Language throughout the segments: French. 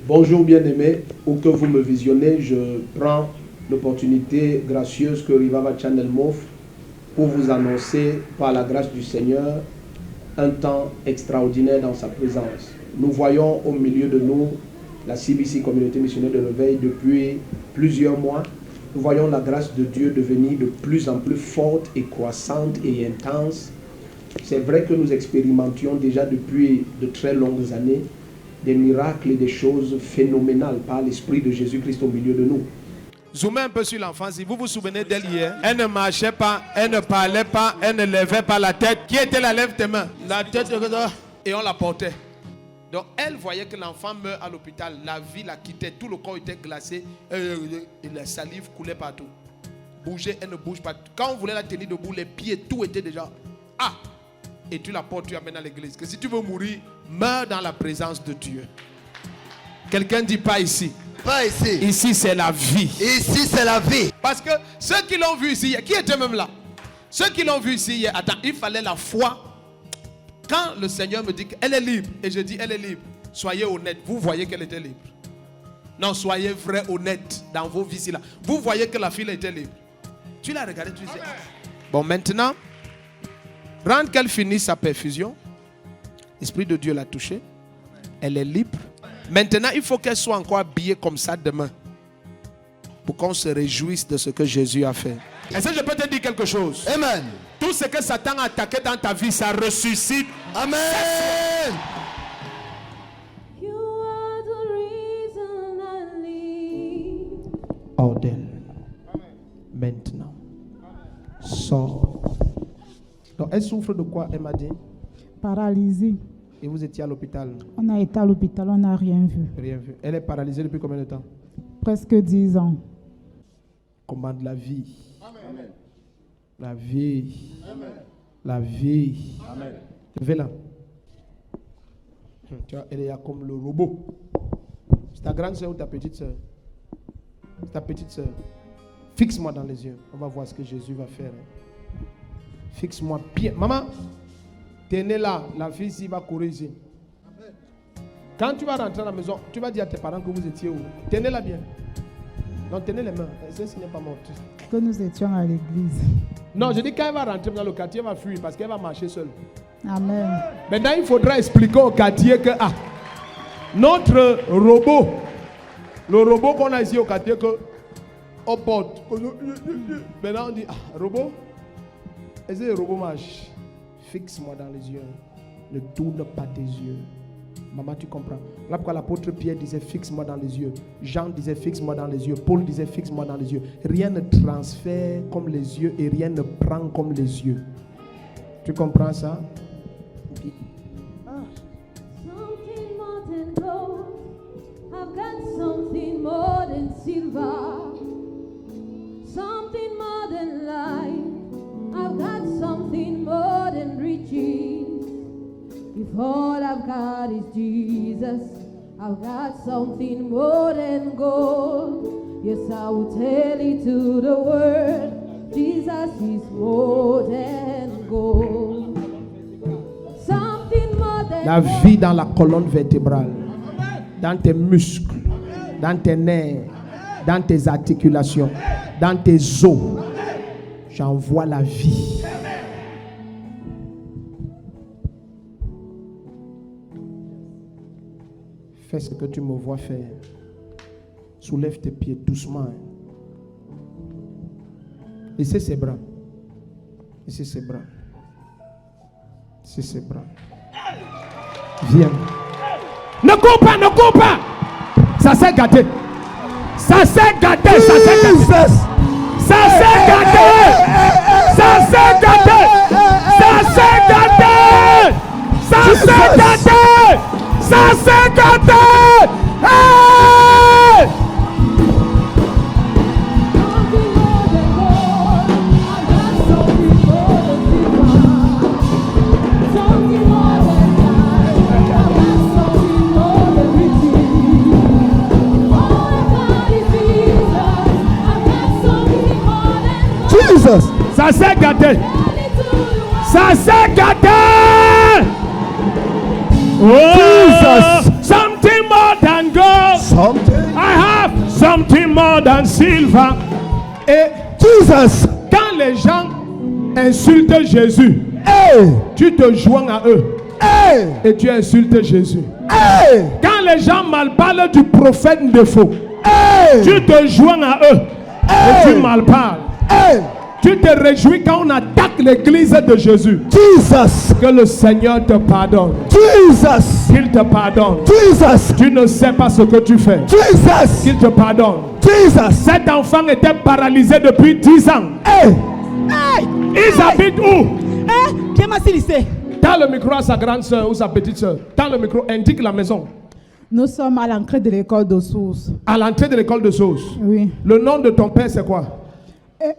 Bonjour bien-aimés, où que vous me visionnez, je prends l'opportunité gracieuse que Rivava Channel m'offre pour vous annoncer par la grâce du Seigneur un temps extraordinaire dans sa présence. Nous voyons au milieu de nous la CBC Communauté Missionnaire de Réveil depuis plusieurs mois. Nous voyons la grâce de Dieu devenir de plus en plus forte et croissante et intense. C'est vrai que nous expérimentions déjà depuis de très longues années des miracles et des choses phénoménales par l'Esprit de Jésus-Christ au milieu de nous. Zoomez un peu sur l'enfant. Si vous vous souvenez d'elle hier, elle ne marchait pas, elle ne parlait pas, elle ne levait pas la tête. Qui était là? Lève tes mains. La tête, et on la portait. Donc elle voyait que l'enfant meurt à l'hôpital. La vie la quittait, tout le corps était glacé et la salive coulait partout. Bouger, elle ne bouge pas. Quand on voulait la tenir debout, les pieds, tout était déjà... Ah! Et tu la portes, tu amènes à l'église. Que si tu veux mourir, meurs dans la présence de Dieu. Quelqu'un dit pas ici. Pas ici. Ici c'est la vie. Ici c'est la vie. Parce que ceux qui l'ont vu ici, qui étaient même là? Ceux qui l'ont vu ici, attends, il fallait la foi. Quand le Seigneur me dit qu'elle est libre, et je dis elle est libre, soyez honnête. Vous voyez qu'elle était libre. Non, soyez vrai, honnête dans vos vies là. Vous voyez que la fille était libre. Tu l'as regardée, tu disais. Bon, maintenant, rendre qu'elle finisse sa perfusion. L'Esprit de Dieu l'a touchée. Elle est libre. Maintenant, il faut qu'elle soit encore habillée comme ça demain. Pour qu'on se réjouisse de ce que Jésus a fait. Est-ce que je peux te dire quelque chose? Amen. Tout ce que Satan a attaqué dans ta vie, ça ressuscite. Amen. Ordonne. Maintenant. Sors. Donc, elle souffre de quoi, elle m'a dit? Paralysée. Et vous étiez à l'hôpital? On a été à l'hôpital, on n'a rien vu. Rien vu. Elle est paralysée depuis combien de temps? Presque 10 ans. Commande la vie. Amen. La vie. Amen. La vie. Amen. Levez-la. Tu vois, elle est là comme le robot. C'est ta grande soeur ou ta petite soeur? C'est ta petite soeur. Fixe-moi dans les yeux. On va voir ce que Jésus va faire. Fixe-moi bien. Maman, tu es née là. La fille ici va courir ici. Quand tu vas rentrer à la maison, tu vas dire à tes parents que vous étiez où? Tu es née là bien. Non, tenez les mains. Ce n'est pas morte. Que nous étions à l'église. Non, je dis quand elle va rentrer dans le quartier, elle va fuir parce qu'elle va marcher seule. Amen. Maintenant, il faudra expliquer au quartier que notre robot, le robot qu'on a ici au quartier, que on porte. Maintenant, on dit, robot, est-ce que le robot marche? Fixe-moi dans les yeux. Ne tourne pas tes yeux. Maman, tu comprends? Là pourquoi l'apôtre Pierre disait fixe-moi dans les yeux. Jean disait fixe-moi dans les yeux. Paul disait fixe-moi dans les yeux. Rien ne transfère comme les yeux et rien ne prend comme les yeux. Tu comprends ça? Something more than gold. I've got something more than silver. Something more than life. I've got something more than riches. If all I've got is Jesus, I've got something more than gold. Yes, I will tell it to the world. Jesus is more than gold. Something more than La vie dans la colonne vertébrale, dans tes muscles, dans tes nerfs, dans tes articulations, dans tes os. J'envoie la vie. Fais ce que tu me vois faire. Soulève tes pieds doucement. Laissez ses bras. Laissez ses bras. Laissez ses bras. Viens. Ne cours pas, ne cours pas. Ça s'est gâté. Ça s'est gâté, ça s'est gâté. Ça s'est gâté. Ça s'est gâté. Ça s'est gâté. Ça s'est gâté. Ça s'est gâté. Hey! Jesus. Ça s'est gâté. Ça s'est gâté. Oh, Jesus. Something more than gold. gold and silver. Et Jesus. quand les gens insultent Jésus, Hey. tu te joins à eux Hey. et tu insultes Jésus. Hey. Quand les gens mal parlent du prophète de faux, Hey. tu te joins à eux et tu mal parles. Hey. Tu te réjouis quand on attaque l'église de Jésus. Jesus. Que le Seigneur te pardonne. Jesus. Qu'il te pardonne. Jesus. Tu ne sais pas ce que tu fais. Jesus. Qu'il te pardonne. Jesus. Cet enfant était paralysé depuis 10 ans. Hey. Ils habitent où? lycée. Tends le micro à sa grande soeur ou sa petite soeur. Tends le micro, indique la maison. Nous sommes à l'entrée de l'école de source. À l'entrée de l'école de Sauce. Oui. Le nom de ton père, c'est quoi? Et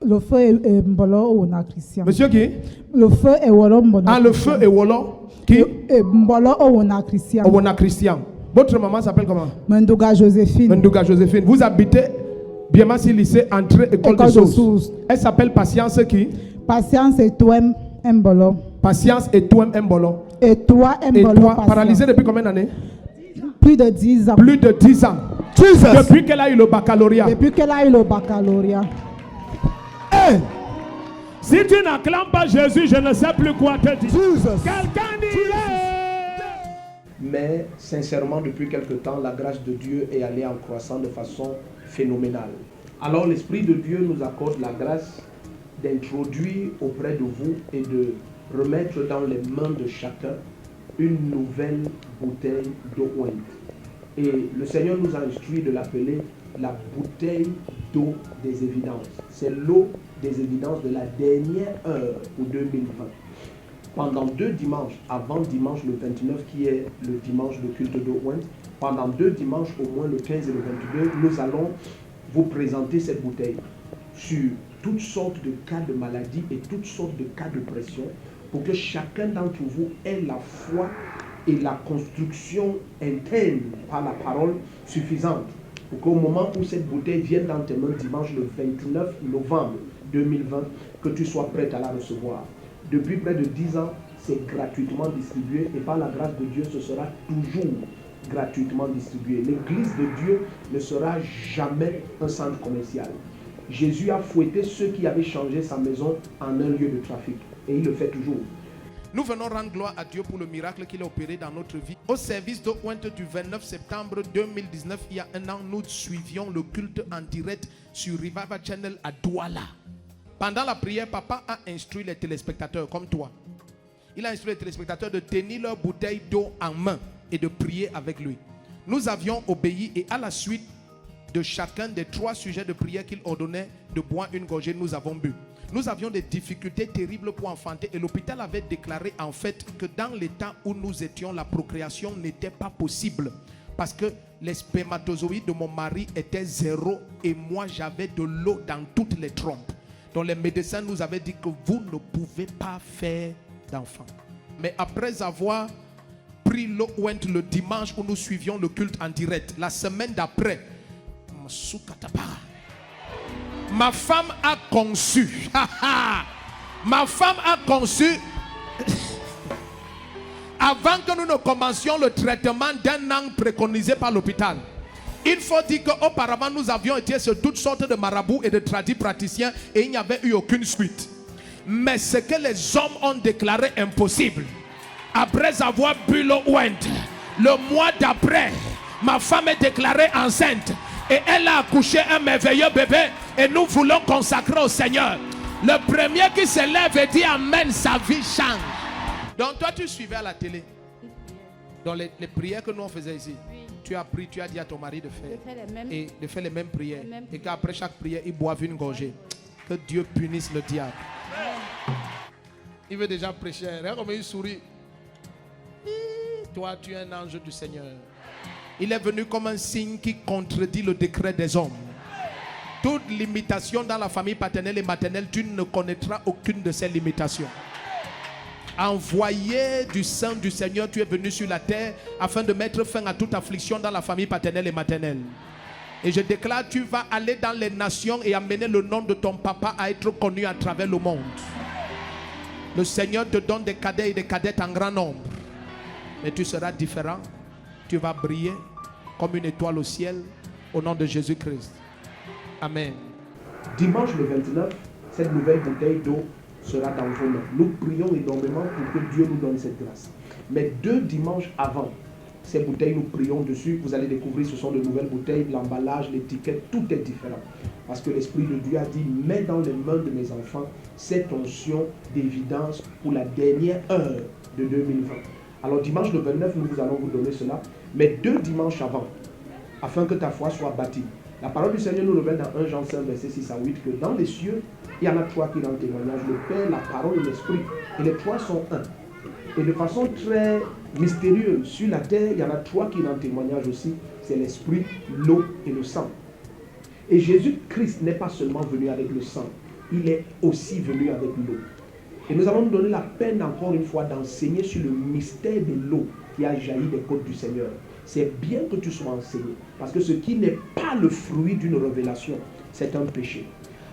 le feu est Mbolo ou na Christian. Monsieur qui? Le feu est Wolo Mbolo. Ah, le feu est Wolo. Qui? Mbolo ou na Christian. Owona Christian. Votre maman s'appelle comment? Menduga Joséphine. Menduga Joséphine. Vous habitez Biemasi lycée, entrée école de Sauce. Elle s'appelle Patience qui? Patience et toi Mbolo. Patience et toi Mbolo. Et toi Et Mbolo. toi, paralysé depuis combien d'années? Plus de 10 ans. Plus de 10 ans. Jesus. Depuis qu'elle a eu le baccalauréat. Depuis qu'elle a eu le baccalauréat. Hey. Si tu n'acclames pas Jésus, je ne sais plus quoi te dire. Jesus. Quelqu'un dit Mais sincèrement, depuis quelque temps, la grâce de Dieu est allée en croissant de façon phénoménale. Alors l'Esprit de Dieu nous accorde la grâce d'introduire auprès de vous et de remettre dans les mains de chacun une nouvelle bouteille d'eau ointe. Et le Seigneur nous a instruit de l'appeler la bouteille d'eau des évidences. C'est l'eau des évidences de la dernière heure pour 2020. Pendant 2 dimanches, avant dimanche le 29 qui est le dimanche de culte d'eau ointe, pendant 2 dimanches, au moins le 15 et le 22, nous allons vous présenter cette bouteille sur toutes sortes de cas de maladie et toutes sortes de cas de pression pour que chacun d'entre vous ait la foi et la construction interne par la parole suffisante pour qu'au moment où cette bouteille vienne dans tes mains dimanche le 29 novembre 2020, que tu sois prête à la recevoir. Depuis près de 10 ans, c'est gratuitement distribué et par la grâce de Dieu, ce sera toujours gratuitement distribué. L'église de Dieu ne sera jamais un centre commercial. Jésus a fouetté ceux qui avaient changé sa maison en un lieu de trafic et il le fait toujours. Nous venons rendre gloire à Dieu pour le miracle qu'il a opéré dans notre vie. Au service de Ointe du 29 septembre 2019, il y a un an, nous suivions le culte en direct sur Revival Channel à Douala. Pendant la prière, papa a instruit les téléspectateurs comme toi. Il a instruit les téléspectateurs de tenir leur bouteille d'eau en main et de prier avec lui. Nous avions obéi et à la suite de chacun des 3 sujets de prière qu'il ordonnait de boire une gorgée, nous avons bu. Nous avions des difficultés terribles pour enfanter et l'hôpital avait déclaré en fait que dans l'état où nous étions, la procréation n'était pas possible parce que les spermatozoïdes de mon mari étaient 0 et moi j'avais de l'eau dans toutes les trompes. Donc les médecins nous avaient dit que vous ne pouvez pas faire d'enfant. Mais après avoir pris l'eau ointe le dimanche où nous suivions le culte en direct, la semaine d'après, ma femme a conçu. Ma femme a conçu avant que nous ne commencions le traitement d'un an préconisé par l'hôpital. Il faut dire qu'auparavant nous avions été sur toutes sortes de marabouts et de praticiens et il n'y avait eu aucune suite. Mais ce que les hommes ont déclaré impossible, après avoir bu l'eau ointe, le mois d'après, ma femme est déclarée enceinte et elle a accouché un merveilleux bébé et nous voulons consacrer au Seigneur. Le premier qui se lève et dit Amen, sa vie change. Donc toi tu suivais à la télé. Dans les prières que nous on faisait ici, oui. Tu as pris, tu as dit à ton mari de faire les mêmes prières. Et qu'après chaque prière, il boive une gorgée. Que Dieu punisse le diable. Il veut déjà prêcher. Regarde comme il sourit. Toi, tu es un ange du Seigneur. Il est venu comme un signe qui contredit le décret des hommes. Toute limitation dans la famille paternelle et maternelle, tu ne connaîtras aucune de ces limitations. Envoyé du sein du Seigneur, tu es venu sur la terre afin de mettre fin à toute affliction dans la famille paternelle et maternelle. Et je déclare, tu vas aller dans les nations et amener le nom de ton papa à être connu à travers le monde. Le Seigneur te donne des cadets et des cadettes en grand nombre. Mais tu seras différent. Tu vas briller comme une étoile au ciel au nom de Jésus-Christ. Amen. Dimanche le 29, cette nouvelle bouteille d'eau sera dans vos mains. Nous prions énormément pour que Dieu nous donne cette grâce. Mais 2 dimanches avant, ces bouteilles, nous prions dessus. Vous allez découvrir, ce sont de nouvelles bouteilles, l'emballage, l'étiquette, tout est différent. Parce que l'Esprit de Dieu a dit, mets dans les mains de mes enfants cette onction d'évidence pour la dernière heure de 2020. Alors dimanche le 29, nous allons vous donner cela. Mais 2 dimanches avant, afin que ta foi soit bâtie. La parole du Seigneur nous révèle dans 1 Jean 5, verset 6 à 8, que dans les cieux, il y en a 3 qui rendent témoignage, le Père, la parole et l'Esprit. Et les 3 sont un. Et de façon très mystérieuse, sur la terre, il y en a 3 qui rendent témoignage aussi. C'est l'Esprit, l'eau et le sang. Et Jésus-Christ n'est pas seulement venu avec le sang, il est aussi venu avec l'eau. Et nous allons nous donner la peine encore une fois d'enseigner sur le mystère de l'eau qui a jailli des côtes du Seigneur. C'est bien que tu sois enseigné, parce que ce qui n'est pas le fruit d'une révélation, c'est un péché.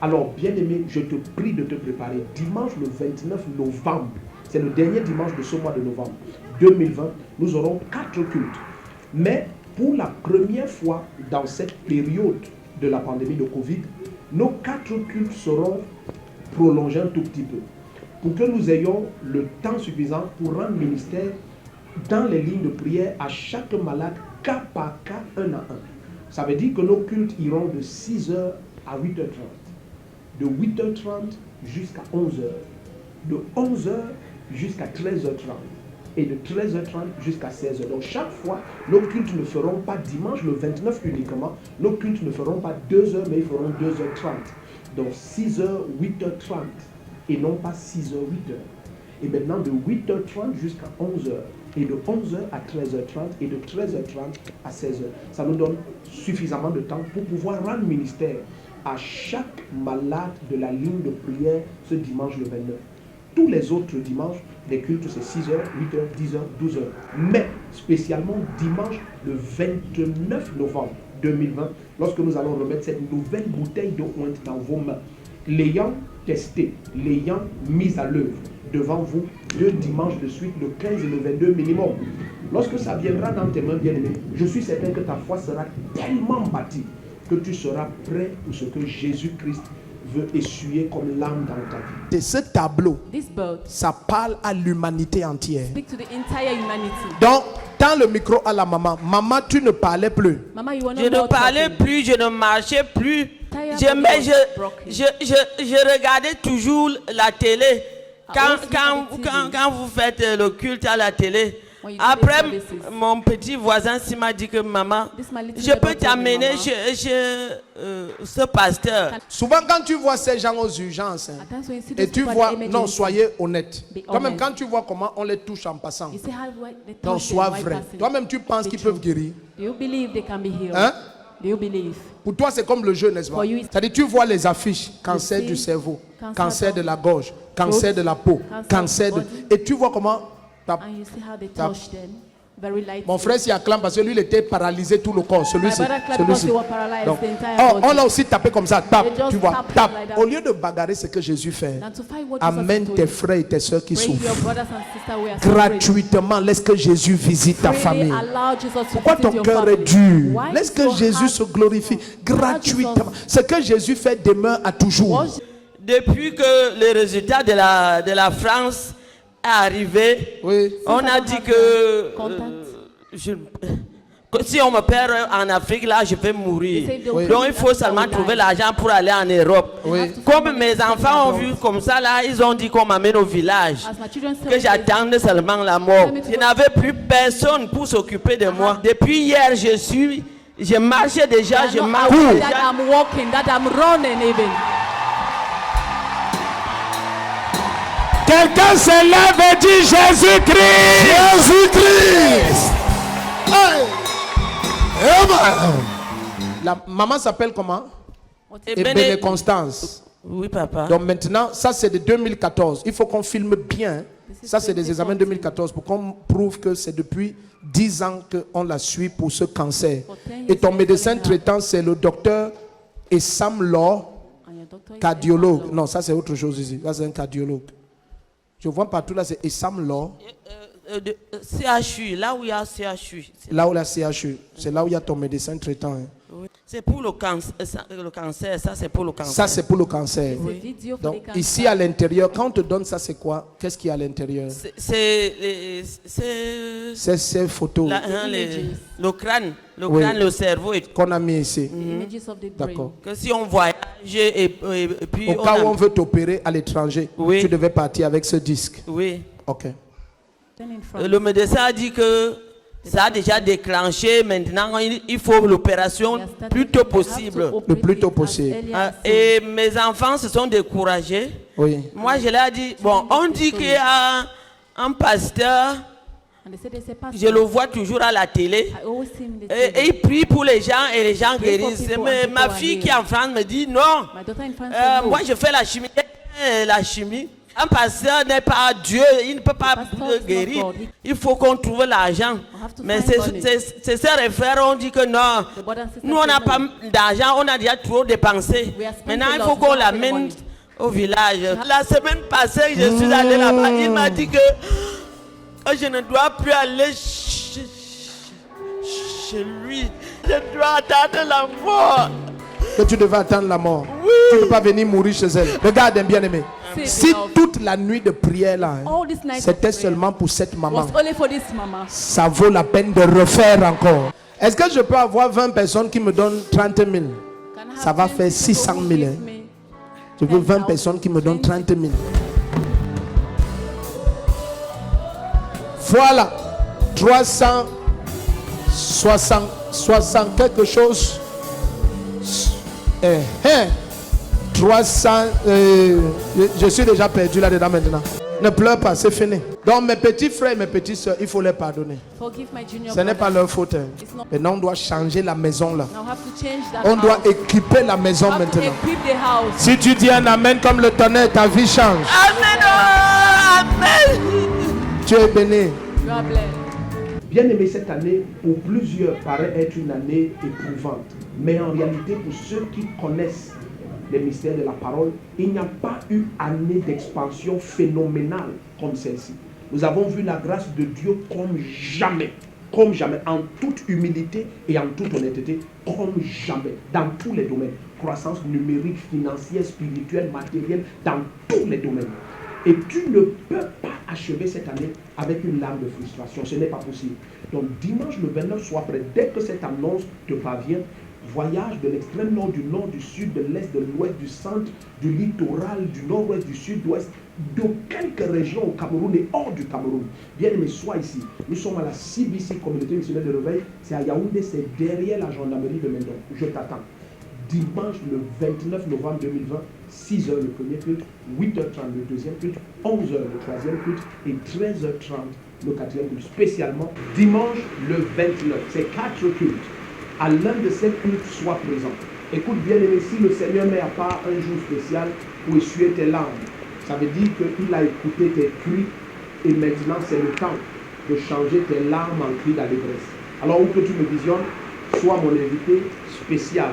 Alors, bien-aimé, je te prie de te préparer. Dimanche le 29 novembre, c'est le dernier dimanche de ce mois de novembre 2020, nous aurons 4 cultes. Mais pour la première fois dans cette période de la pandémie de Covid, nos 4 cultes seront prolongés un tout petit peu, pour que nous ayons le temps suffisant pour rendre ministère dans les lignes de prière à chaque malade, cas par cas, un à un. Ça veut dire que nos cultes iront de 6h à 8h30, de 8h30 jusqu'à 11h, de 11h jusqu'à 13h30 et de 13h30 jusqu'à 16h. Donc chaque fois, nos cultes ne feront pas dimanche le 29 uniquement, nos cultes ne feront pas 2h, mais ils feront 2h30. Donc 6h, 8h30 et non pas 6h, 8h. Et maintenant de 8h30 jusqu'à 11h. Et de 11h à 13h30 et de 13h30 à 16h. Ça nous donne suffisamment de temps pour pouvoir rendre ministère à chaque malade de la ligne de prière ce dimanche le 29. Tous les autres dimanches, les cultes c'est 6h, 8h, 10h, 12h. Mais spécialement dimanche le 29 novembre 2020, lorsque nous allons remettre cette nouvelle bouteille d'eau dans vos mains, l'ayant testé, l'ayant mise à l'œuvre devant vous 2 dimanches de suite, le 15 et le 22 minimum. Lorsque ça viendra dans tes mains bien-aimées, je suis certain que ta foi sera tellement bâtie que tu seras prêt pour ce que Jésus-Christ veut essuyer comme l'âme dans ta vie. Et ce tableau, This book ça parle à l'humanité entière. speaks to the entire humanity. Donc, tends le micro à la maman. Maman, tu ne parlais plus. Mama, you are not Je ne more parlais talking. plus, je ne marchais plus. Tired Je, body mais was je, broken. je regardais toujours la télé. Quand, always quand, look at the TV. quand vous faites le culte à la télé, When you do après, the services. mon petit voisin s'il m'a dit que maman, This my little je peux neighbor told me, t'amener Mama. chez ce pasteur. Souvent, quand tu vois ces gens aux urgences, hein, At times when you see et those tu people at vois, emergency, non, soyez honnête. Be Toi-même, honest. quand tu vois comment on les touche en passant, you see how they non, touch sois them while vrai. passing. Toi-même, tu penses Be qu'ils true. peuvent guérir. Do you believe they can be healed? Hein? Do you believe? Pour toi, c'est comme le jeu, n'est-ce pas? For you, it's- C'est-à-dire, tu vois les affiches, cancer see du cerveau, cancer cancer de of la gorge, cancer throat, de la peau, cancer cancer of de... body. Et tu vois comment... And you see how they touch them very lightly. Mon frère s'y acclame parce que lui, il était paralysé tout le corps. Celui-ci. My brother clapped because Celui-ci. he was paralyzed, Donc, the entire oh, body. on l'a aussi tapé comme ça. Tape. They just Tu vois. tap Tape. like that. Au lieu de bagarrer ce que Jésus fait, And to fight what amène Jesus tes is doing. frères et tes soeurs qui Bring your souffrent. brothers and sisters who are suffering. Gratuitement, laisse que Jésus visite ta Freely famille. allow Jesus to Pourquoi visit ton your cœur est family. dur? Why Laisse is que your Jésus heart se glorifie Allow gratuitement. Jesus- Ce que Jésus fait demeure à toujours. What- Depuis que le résultat de la France est arrivé, Oui. on a dit que, Contact. que si on me perd en Afrique, là, je vais mourir. They say Oui. Donc il faut seulement trouver l'argent pour aller en Europe. Oui. Comme mes enfants ont vu comme ça, là, ils ont dit qu'on m'amène au village. As my children Que j'attendais seulement la mort. Je n'avais plus personne pour s'occuper de moi. Depuis hier, je marchais déjà, je marche that déjà. I'm walking, that I'm running even. Quelqu'un se lève et dit Jésus-Christ. Jésus-Christ. La maman s'appelle comment? Ebene Constance. Oui, papa. Donc maintenant, ça c'est de 2014. Il faut qu'on filme bien. Ça c'est des examens 2014 pour qu'on prouve que c'est depuis 10 ans qu'on la suit pour ce cancer. Et ton médecin traitant c'est le docteur Essam Law, And your doctor is cardiologue. Non, ça c'est autre chose ici. Ça c'est un cardiologue. Je vois partout là, c'est Essam Law. CHU, là où il y a CHU. Là où la CHU, c'est là où il y a ton médecin traitant. Hein. C'est pour le cancer, ça c'est pour le cancer. Ça, c'est pour le cancer. It's a video for Donc, the cancer. ici à l'intérieur, quand on te donne ça, c'est quoi? Qu'est-ce qu'il y a à l'intérieur? C'est C'est ces photos le crâne, Oui. le cerveau. Et qu'on a mis ici. Images of the brain. D'accord. que si on voyage et puis Au cas où on veut t'opérer à l'étranger, Oui. tu devais partir avec ce disque. Oui. Ok. Then in front. Le médecin a dit que ça a déjà déclenché. Maintenant, il faut l'opération We are starting plus to- tôt we have to possible. operate Le plus tôt it as possible. early Ah, as et mes enfants se sont découragés. Oui. Moi, je leur ai dit, bon, on dit qu'il y a un pasteur, And they said there's a pastor. je le vois toujours à la télé. I always see him in the Et TV. il prie pour les gens et les gens Pray for guérissent. people Mais and ma people fille are qui est en France me dit non. My daughter in France said no. Moi, je fais la chimie. La chimie. Un pasteur n'est pas Dieu. Il ne peut pas pastor is not guérir. God. Il faut qu'on trouve l'argent. have to Mais find money. ses sœurs et frères ont dit que non. The brother and sister Nous, on n'a said pas no. d'argent. On a déjà trop dépensé. We are spending Maintenant, il a faut lot. qu'on We don't have l'amène money. au village. La semaine passée, je suis allé là-bas. Il m'a dit que je ne dois plus aller chez lui. Je dois attendre la mort. Que tu devais attendre la mort. Tu ne peux pas venir mourir chez elle. Regarde, bien-aimé. Say, Si beloved, toute la nuit de prière là, hein, all this night c'était of prayer seulement pour cette maman, was only for this mama. ça vaut la peine de refaire encore. Est-ce que je peux avoir 20 personnes qui me donnent 30 000? Can I have Ça va 20 faire people 600 who 000. give hein. me Je veux 20 10,000, personnes qui me donnent 20. 30 000. Voilà. 360 quelque chose. 300. Je suis déjà perdu là-dedans maintenant. Ne pleure pas, c'est fini. Donc mes petits frères et mes petites soeurs, il faut les pardonner. Forgive my junior Ce n'est pas brother. leur faute. hein. It's not- Maintenant, on doit changer la maison là. Now have to change that On doit house. équiper la maison Have to maintenant. equip the house. Si tu dis un amen comme le tonnerre, ta vie change. Amen. Oh, amen. Tu es béni. You are blessed. Bien aimé, cette année, pour plusieurs, paraît être une année éprouvante. Mais en réalité, pour ceux qui connaissent les mystères de la parole, il n'y a pas eu année d'expansion phénoménale comme celle-ci. Nous avons vu la grâce de Dieu comme jamais, en toute humilité et en toute honnêteté, comme jamais, dans tous les domaines. Croissance numérique, financière, spirituelle, matérielle, dans tous les domaines. Et tu ne peux pas achever cette année avec une larme de frustration. Ce n'est pas possible. Donc dimanche le 29, sois prêt. Dès que cette annonce te parvient, voyage de l'extrême nord, du nord, du sud, de l'est, de l'ouest, du centre, du littoral, du nord-ouest, du sud-ouest, de quelques régions au Cameroun et hors du Cameroun. Bien aimé, sois ici. Nous sommes à la CBC, Communauté Missionnaire de Réveil. C'est à Yaoundé, c'est derrière la gendarmerie de Mendon. Je t'attends. Dimanche le 29 novembre 2020, 6h le premier culte, 8h30 le deuxième culte, 11h le troisième culte et 13h30 le quatrième culte. Spécialement dimanche le 29, c'est 4 cultes. À l'un de ces cultes, sois présent. Écoute bien aimé, si le Seigneur met à part un jour spécial pour essuyer tes larmes, ça veut dire qu'il a écouté tes cris et maintenant c'est le temps de changer tes larmes en cris d'allégresse. Alors où que tu me visionnes, sois mon invité spécial.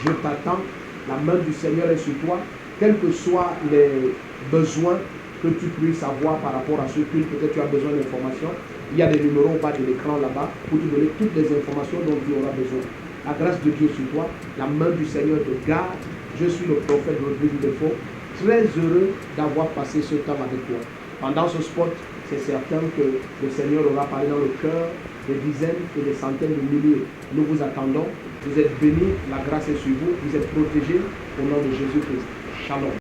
Je t'attends, la main du Seigneur est sur toi, quels que soient les besoins que tu puisses avoir par rapport à ce culte, peut-être tu as besoin d'informations, il y a des numéros au bas de l'écran là-bas pour te donner toutes les informations dont tu auras besoin. La grâce de Dieu sur toi, la main du Seigneur te garde. Je suis le prophète Rodrigue Defo, très heureux d'avoir passé ce temps avec toi. Pendant ce spot, c'est certain que le Seigneur aura parlé dans le cœur des dizaines et des centaines de milliers. Nous vous attendons. Vous êtes bénis, la grâce est sur vous, vous êtes protégés au nom de Jésus-Christ. Shalom.